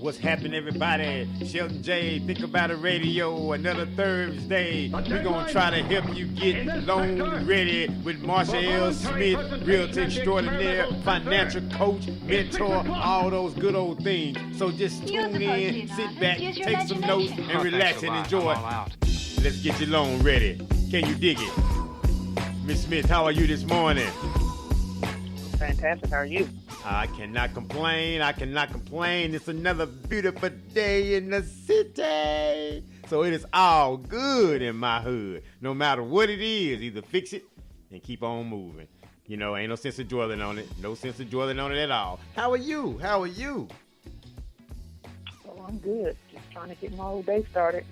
What's happening, everybody? Shelton J, Think About It Radio, another Thursday. We're going to try to help you get loan ready with Marcia L. Smith, Realtor Extraordinaire, financial coach, mentor, all those good old things. So just tune in, sit back, take some notes, and relax and enjoy. Let's get your loan ready. Can you dig it? Miss Smith, how are you this morning? Fantastic. How are you? I cannot complain. It's another beautiful day in the city. So it is all good in my hood. No matter what it is, either fix it and keep on moving. You know, ain't no sense of dwelling on it. No sense of dwelling on it at all. How are you? Oh, I'm good. Just trying to get my whole day started.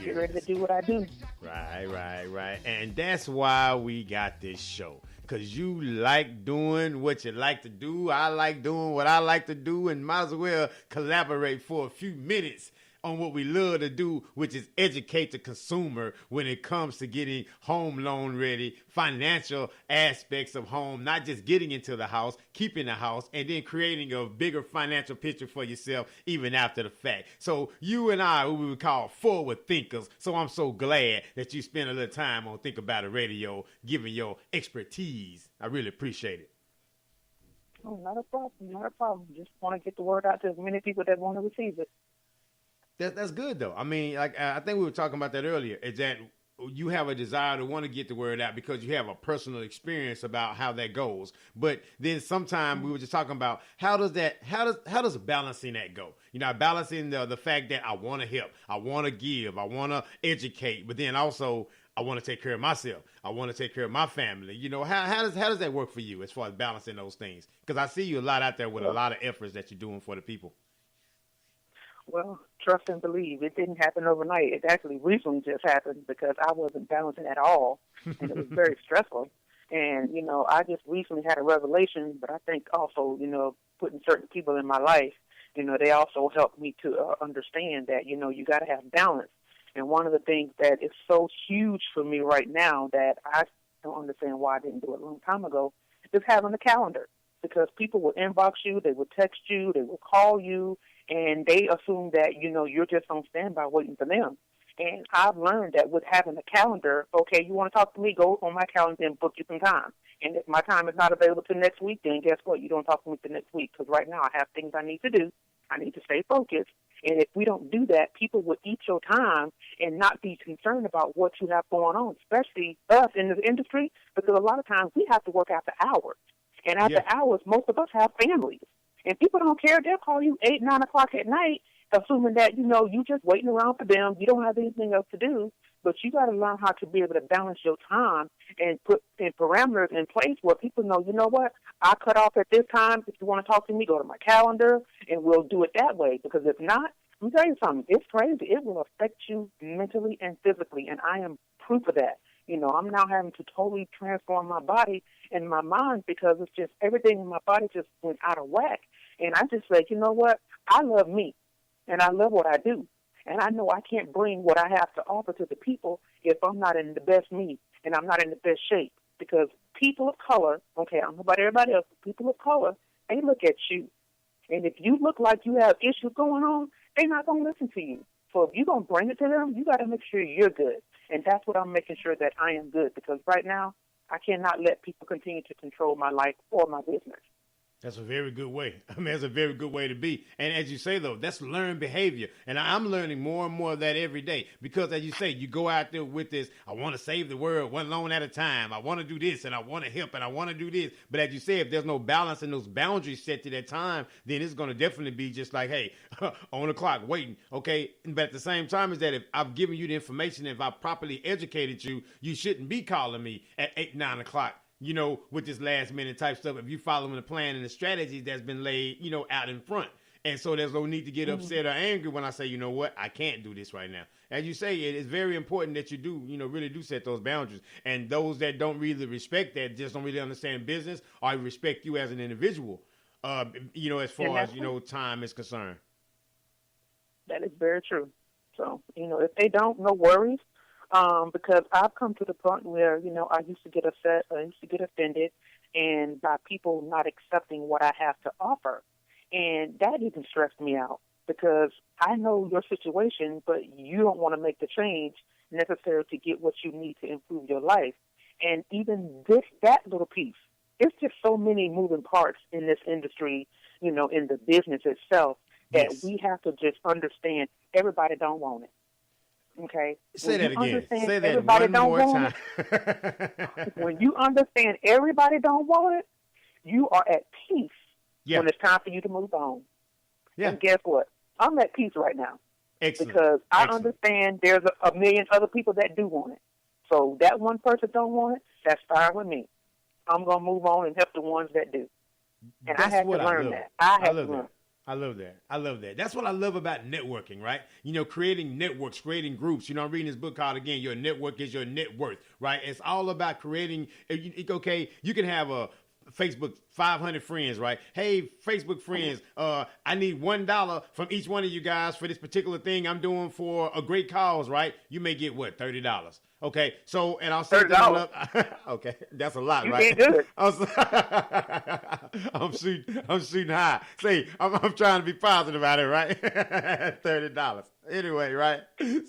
Get ready to do what I do. Right. And that's why we got this show. Because you like doing what you like to do. I like doing what I like to do. And might as well collaborate for a few minutes on what we love to do, which is educate the consumer when it comes to getting home loan ready, financial aspects of home, not just getting into the house, keeping the house, and then creating a bigger financial picture for yourself even after the fact. So you and I, what we would call forward thinkers. So I'm so glad that you spend a little time on Think About It Radio, giving your expertise. I really appreciate it. Oh, not a problem. Just want to get the word out to as many people that want to receive it. That's good, though. I mean, like I think we were talking about that earlier, is that you have a desire to want to get the word out because you have a personal experience about how that goes. But then sometime we were just talking about how does balancing that go? You know, balancing the fact that I want to help, I want to give, I want to educate, but then also I want to take care of myself. I want to take care of my family. You know, how does that work for you as far as balancing those things? Because I see you a lot out there with a lot of efforts that you're doing for the people. Well, trust and believe. It didn't happen overnight. It actually recently just happened because I wasn't balancing at all, and it was very stressful. And, you know, I just recently had a revelation, but I think also, you know, putting certain people in my life, you know, they also helped me to understand that, you know, you got to have balance. And one of the things that is so huge for me right now that I don't understand why I didn't do it a long time ago is having a calendar. Because people will inbox you, they will text you, they will call you, and they assume that, you know, you're just on standby waiting for them. And I've learned that with having a calendar, okay, you want to talk to me, go on my calendar and book you some time. And if my time is not available till next week, then guess what? You don't talk to me till next week because right now I have things I need to do. I need to stay focused. And if we don't do that, people will eat your time and not be concerned about what you have going on, especially us in the industry, because a lot of times we have to work after hours. And after hours, most of us have families. And people don't care. They'll call you 8, 9 o'clock at night, assuming that, you know, you just waiting around for them. You don't have anything else to do. But you got to learn how to be able to balance your time and put in parameters in place where people know, you know what, I cut off at this time. If you want to talk to me, go to my calendar, and we'll do it that way. Because if not, let me tell you something. It's crazy. It will affect you mentally and physically, and I am proof of that. You know, I'm now having to totally transform my body and my mind because it's just everything in my body just went out of whack. And I just said, you know what? I love me, and I love what I do. And I know I can't bring what I have to offer to the people if I'm not in the best me and I'm not in the best shape. Because people of color, okay, I don't know about everybody else, but people of color, they look at you. And if you look like you have issues going on, they're not going to listen to you. So if you're going to bring it to them, you got to make sure you're good. And that's what I'm making sure that I am good, because right now I cannot let people continue to control my life or my business. That's a very good way. I mean, that's a very good way to be. And as you say, though, that's learned behavior. And I'm learning more and more of that every day because, as you say, you go out there with this, I want to save the world one loan at a time. I want to do this, and I want to help, and I want to do this. But as you say, if there's no balance and those boundaries set to that time, then it's going to definitely be just like, hey, on the clock, waiting. Okay, but at the same time is that if I've given you the information, if I properly educated you, you shouldn't be calling me at 8, 9 o'clock. You know, with this last minute type stuff, if you following the plan and the strategy that's been laid, you know, out in front. And so there's no need to get upset or angry when I say, you know what, I can't do this right now. As you say, it is very important that you do, you know, really do set those boundaries. And those that don't really respect that, just don't really understand business or respect you as an individual, you know, as far as, you know, time is concerned. That is very true. So, you know, if they don't, no worries. Because I've come to the point where, you know, I used to get upset, I used to get offended, and by people not accepting what I have to offer. And that even stressed me out. because I know your situation, but you don't want to make the change necessary to get what you need to improve your life. And even that little piece, it's just so many moving parts in this industry, you know, in the business itself, that we have to just understand everybody don't want it. Okay? Say that again. Say that everybody one don't more want time. it, when you understand everybody don't want it, you are at peace when it's time for you to move on. Yeah. And guess what? I'm at peace right now. Excellent. Because I understand there's a million other people that do want it. So that one person don't want it, that's fine with me. I'm going to move on and help the ones that do. And I had to learn that. I had to learn. I love that. I love that. That's what I love about networking, right? You know, creating networks, creating groups. You know, I'm reading this book called, again, Your Network is Your Net Worth, right? It's all about creating, okay, you can have a Facebook 500 friends, right? Hey, Facebook friends, I need $1 from each one of you guys for this particular thing I'm doing for a great cause, right? You may get what, $30. Okay, so, and I'll set them all up. Okay, that's a lot, right? You did good. I'm shooting high. See, I'm trying to be positive about it, right? $30. Anyway, right?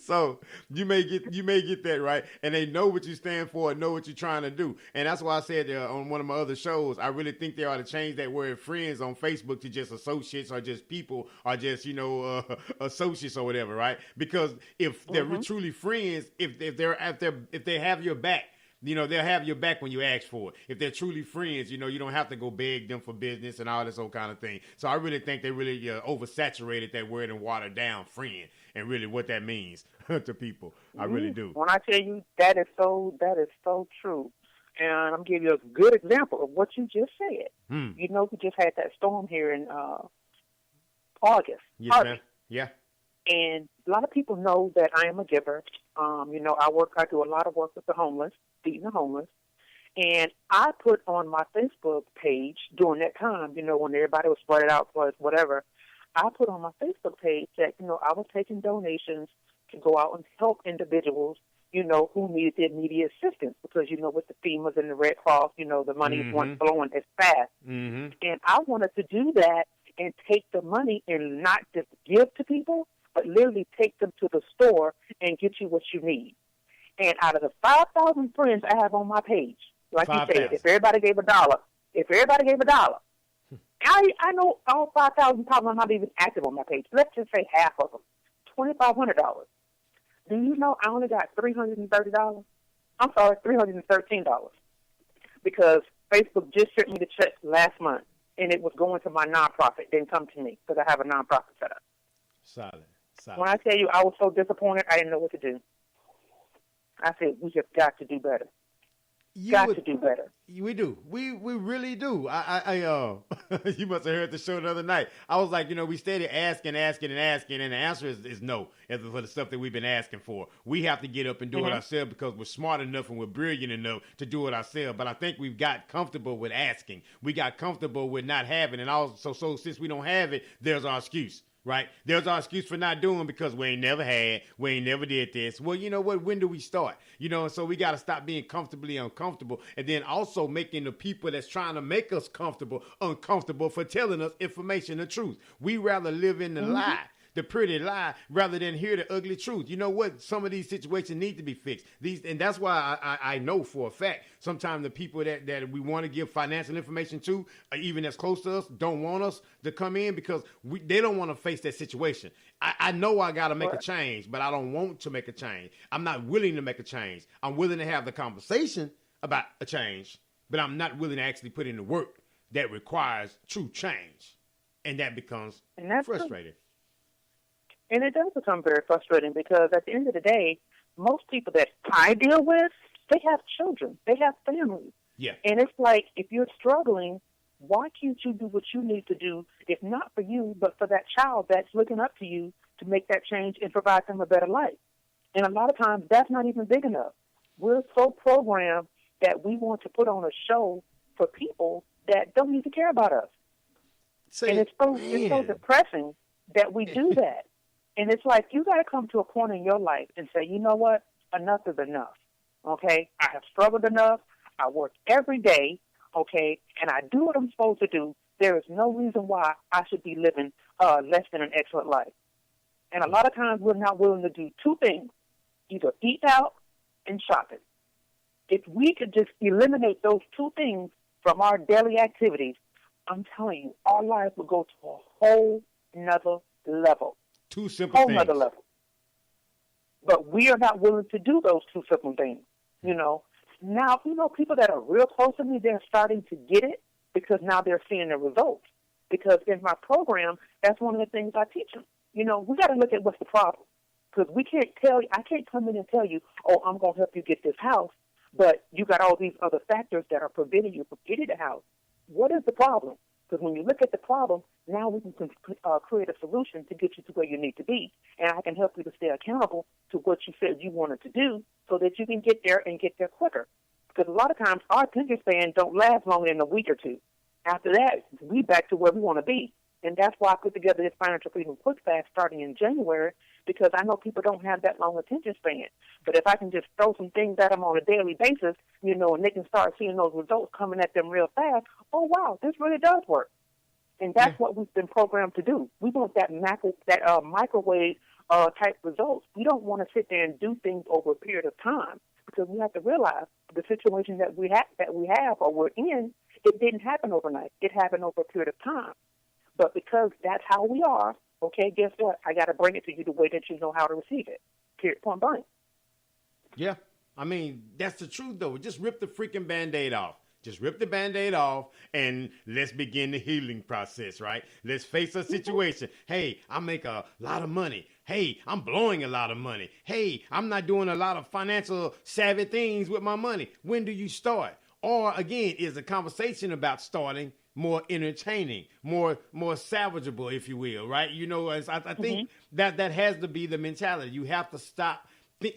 So you may get that, right? And they know what you stand for and know what you're trying to do. And that's why I said on one of my other shows, I really think they ought to change that word friends on Facebook to just associates or just people or just, associates or whatever, right? Because if they're truly friends, if they have your back, they'll have your back when you ask for it. If they're truly friends, you don't have to go beg them for business and all this old kind of thing. So I really think they really oversaturated that word and watered down friend and really what that means to people. I really do. When I tell you that is so true. And I'm going to give you a good example of what you just said. We just had that storm here in August. Yes, ma'am. Yeah. And a lot of people know that I am a giver. I do a lot of work with the homeless, feeding the homeless. And I put on my Facebook page during that time, when everybody was spread out for whatever, I put on my Facebook page that, I was taking donations to go out and help individuals, who needed the immediate assistance. Because, with the FEMAs and the Red Cross, the money wasn't flowing as fast. Mm-hmm. And I wanted to do that and take the money and not just give to people, but literally take them to the store and get you what you need. And out of the 5,000 friends I have on my page, like 5, you said, if everybody gave $1, I know all 5,000 probably not even active on my page. Let's just say half of them, $2,500. Do you know I only got $330? I'm sorry, $313. Because Facebook just sent me the check last month, and it was going to my nonprofit. It didn't come to me because I have a nonprofit set up. Solid. When I tell you I was so disappointed, I didn't know what to do. I said, we have got to do better. To do better. We do. We really do. You must have heard the show the other night. I was like, we steady asking, and the answer is no for the stuff that we've been asking for. We have to get up and do it ourselves because we're smart enough and we're brilliant enough to do it ourselves. But I think we've got comfortable with asking. We got comfortable with not having, and also so since we don't have it, there's our excuse. Right? There's our excuse for not doing because we ain't never had, we ain't never did this. Well, you know what? When do we start? So we got to stop being comfortably uncomfortable and then also making the people that's trying to make us comfortable uncomfortable for telling us information, the truth. We rather live in the lie. The pretty lie rather than hear the ugly truth. You know what? Some of these situations need to be fixed. And that's why I know for a fact sometimes the people that we want to give financial information to, even that's close to us, don't want us to come in because they don't want to face that situation. I know I got to make a change, but I don't want to make a change. I'm not willing to make a change. I'm willing to have the conversation about a change, but I'm not willing to actually put in the work that requires true change. And that becomes frustrating. And it does become very frustrating because at the end of the day, most people that I deal with, they have children. They have families. Yeah. And it's like, if you're struggling, why can't you do what you need to do, if not for you, but for that child that's looking up to you to make that change and provide them a better life? And a lot of times, that's not even big enough. We're so programmed that we want to put on a show for people that don't even care about us. And it's so depressing that we do that. And it's like you got to come to a point in your life and say, you know what? Enough is enough. Okay? I have struggled enough. I work every day. Okay? And I do what I'm supposed to do. there is no reason why I should be living less than an excellent life. And a lot of times we're not willing to do two things, either eat out and shopping. If we could just eliminate those two things from our daily activities, I'm telling you, our life would go to a whole nother level. Two simple things. Whole nother level. But we are not willing to do those two simple things. Now, people that are real close to me, they're starting to get it because now they're seeing the results. Because in my program, that's one of the things I teach them. We got to look at what's the problem. Because I can't come in and tell you, oh, I'm going to help you get this house, but you got all these other factors that are preventing you from getting the house. What is the problem? Because when you look at the problem, now we can create a solution to get you to where you need to be. And I can help you to stay accountable to what you said you wanted to do so that you can get there and get there quicker. Because a lot of times our attention span don't last longer than a week or two. After that, we back to where we want to be. And that's why I put together this Financial Freedom Quick Fast starting in January, because I know people don't have that long attention span. But if I can just throw some things at them on a daily basis, and they can start seeing those results coming at them real fast, oh, wow, this really does work. And that's what we've been programmed to do. We want that microwave type results. We don't want to sit there and do things over a period of time, because we have to realize the situation that we have or we're in, it didn't happen overnight. It happened over a period of time. But because that's how we are, okay, guess what? I got to bring it to you the way that you know how to receive it. Period, point blank. Yeah. I mean, that's the truth, though. Just rip the freaking Band-Aid off. Just rip the Band-Aid off and let's begin the healing process, right? Let's face a situation. Hey, I make a lot of money. Hey, I'm blowing a lot of money. Hey, I'm not doing a lot of financial savvy things with my money. When do you start? Or, again, is the conversation about starting more entertaining, more salvageable, if you will, right? I think that has to be the mentality. You have to stop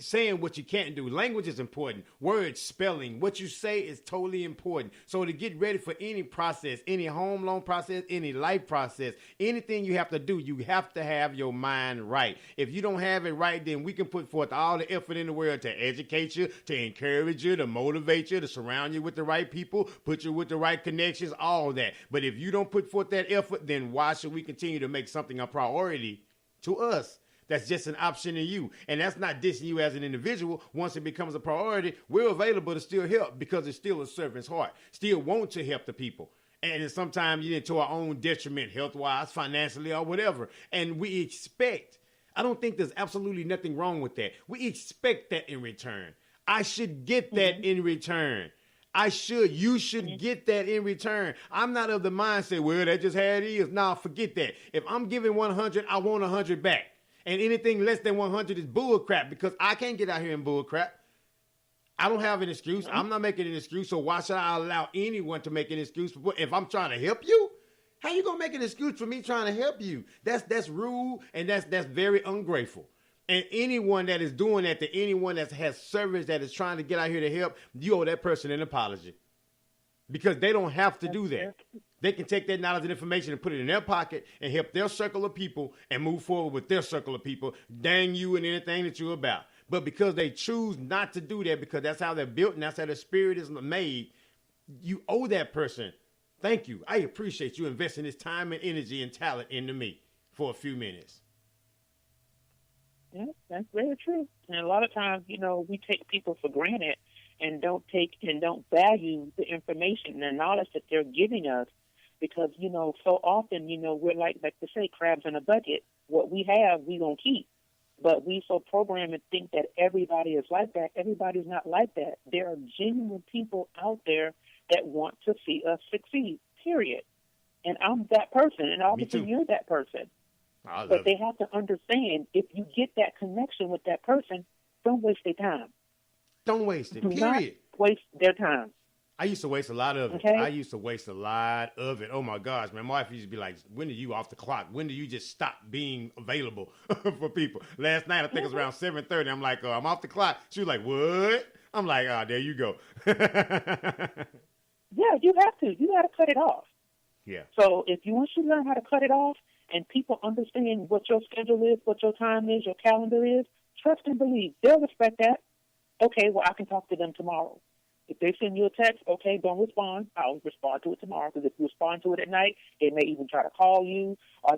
saying what you can't do. Language is important. Words, spelling, what you say is totally important. So to get ready for any process, any home loan process, any life process, anything you have to do, you have to have your mind right. If you don't have it right, then we can put forth all the effort in the world to educate you, to encourage you, to motivate you, to surround you with the right people, put you with the right connections, all that. But if you don't put forth that effort, then why should we continue to make something a priority to us? That's just an option in you. And that's not dissing you as an individual. Once it becomes a priority, we're available to still help because it's still a servant's heart. Still want to help the people. And sometimes to our own detriment, health-wise, financially, or whatever. And we expect, I don't think there's absolutely nothing wrong with that. We expect that in return. I should get that in return. You should get that in return. I'm not of the mindset, well, that's just how it is. Nah, forget that. If I'm giving 100, I want 100 back. And anything less than 100 is bull crap because I can't get out here and bull crap. I don't have an excuse. I'm not making an excuse. So why should I allow anyone to make an excuse? If I'm trying to help you, how you going to make an excuse for me trying to help you? That's rude and that's very ungrateful. And anyone that is doing that to anyone that has service that is trying to get out here to help, you owe that person an apology. Because they don't have to do that. They can take that knowledge and information and put it in their pocket and help their circle of people and move forward with their circle of people, dang you and anything that you're about. But because they choose not to do that, because that's how they're built and that's how their spirit is made, you owe that person, thank you. I appreciate you investing this time and energy and talent into me for a few minutes. Yeah, that's very true. And a lot of times, we take people for granted and don't value the information and the knowledge that they're giving us. Because, so often, we're like to say, crabs in a bucket. What we have, we going to keep. But we so programmed and think that everybody is like that. Everybody's not like that. There are genuine people out there that want to see us succeed, period. And I'm that person, and obviously you're that person. But they have to understand, if you get that connection with that person, don't waste their time. Don't waste it, period. Not waste their time. I used to waste a lot of it. Okay. Oh, my gosh. My wife used to be like, when are you off the clock? When do you just stop being available for people? Last night, I think it was around 7:30. I'm like, I'm off the clock. She was like, what? I'm like, there you go. Yeah, you have to. You got to cut it off. Yeah. So once you learn how to cut it off and people understand what your schedule is, what your time is, your calendar is, trust and believe. They'll respect that. Okay, well, I can talk to them tomorrow. If they send you a text, okay, don't respond. I'll respond to it tomorrow, because if you respond to it at night, they may even try to call you, or